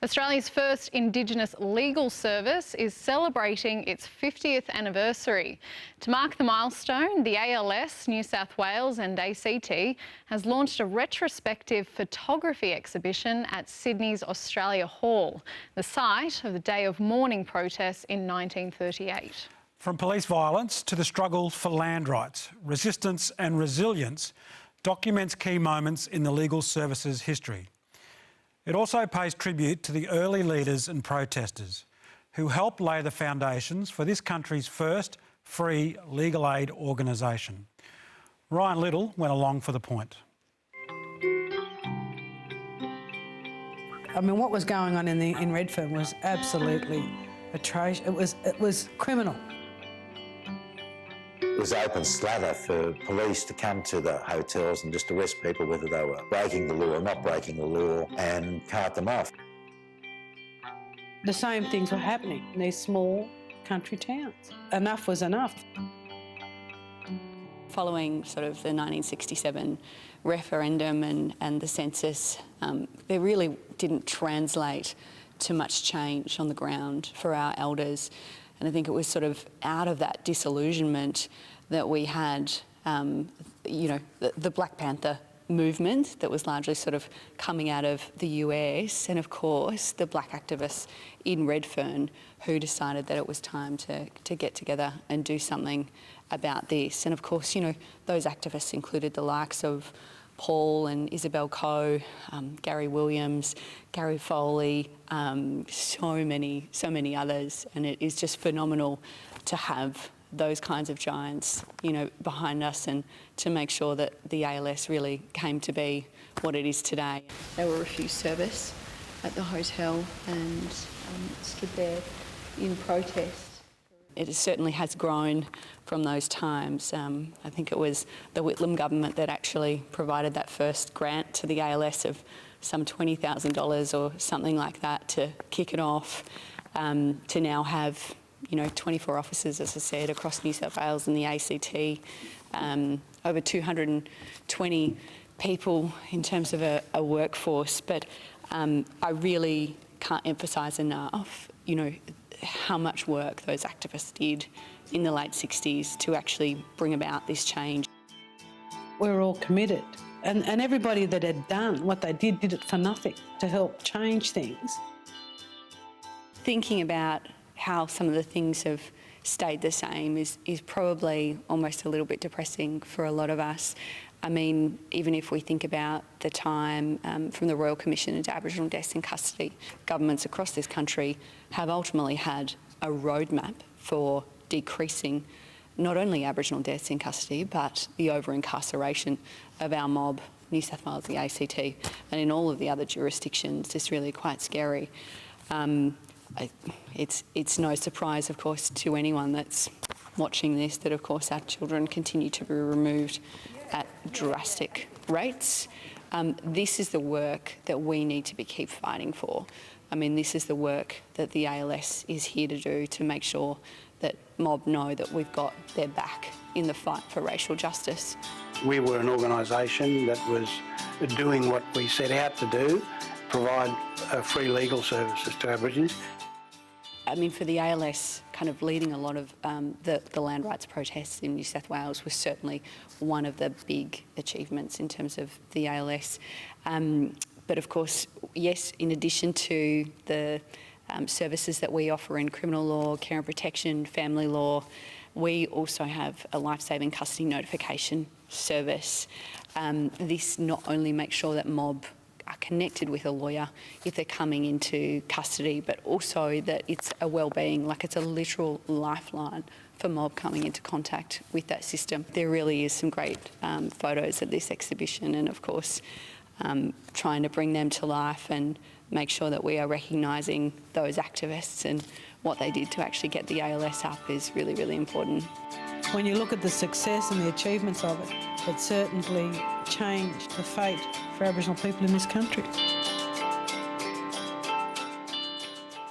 Australia's first Indigenous legal service is celebrating its 50th anniversary. To mark the milestone, the ALS, New South Wales and ACT has launched a retrospective photography exhibition at Sydney's Australia Hall, the site of the Day of Mourning protests in 1938. From police violence to the struggle for land rights, resistance and resilience documents key moments in the legal service's history. It also pays tribute to the early leaders and protesters who helped lay the foundations for this country's first free legal aid organisation. Ryan Little went along for the point. I mean, what was going on in Redfern was absolutely atrocious. It was criminal. It was open slather for police to come to the hotels and just arrest people, whether they were breaking the law or not breaking the law, and cart them off. The same things were happening in these small country towns. Enough was enough. Following sort of the 1967 referendum and the census, they really didn't translate to much change on the ground for our elders. And I think it was sort of out of that disillusionment that we had, the Black Panther movement that was largely sort of coming out of the US, and of course the black activists in Redfern who decided that it was time to get together and do something about this. And of course, those activists included the likes of Paul and Isabel Coe, Gary Williams, Gary Foley, so many others, and it is just phenomenal to have those kinds of giants, behind us, and to make sure that the ALS really came to be what it is today. They were refused service at the hotel and stood there in protest. It certainly has grown from those times. I think it was the Whitlam government that actually provided that first grant to the ALS of some $20,000 or something like that to kick it off, to now have 24 offices, as I said, across New South Wales and the ACT, over 220 people in terms of a workforce. But I really can't emphasise enough, how much work those activists did in the late 60s to actually bring about this change. We were all committed, and everybody that had done what they did it for nothing to help change things. Thinking about how some of the things have stayed the same is probably almost a little bit depressing for a lot of us. I mean, even if we think about the time from the Royal Commission into Aboriginal deaths in custody, governments across this country have ultimately had a roadmap for decreasing not only Aboriginal deaths in custody, but the over-incarceration of our mob, New South Wales, the ACT, and in all of the other jurisdictions. It's really quite scary. It's no surprise, of course, to anyone that's watching this that, of course, our children continue to be removed at drastic rates. This is the work that we need to keep fighting for. I mean, this is the work that the ALS is here to do, to make sure that mob know that we've got their back in the fight for racial justice. We were an organisation that was doing what we set out to do, provide free legal services to Aborigines. I mean, for the ALS, kind of leading a lot of the land rights protests in New South Wales was certainly one of the big achievements in terms of the ALS. But of course, yes, in addition to the services that we offer in criminal law, care and protection, family law, we also have a life-saving custody notification service. This not only makes sure that mob are connected with a lawyer if they're coming into custody, but also that it's a well-being, like it's a literal lifeline for mob coming into contact with that system. There really is some great photos at this exhibition, and of course trying to bring them to life and make sure that we are recognising those activists and what they did to actually get the ALS up is really, really important. When you look at the success and the achievements of it, it certainly changed the fate for Aboriginal people in this country.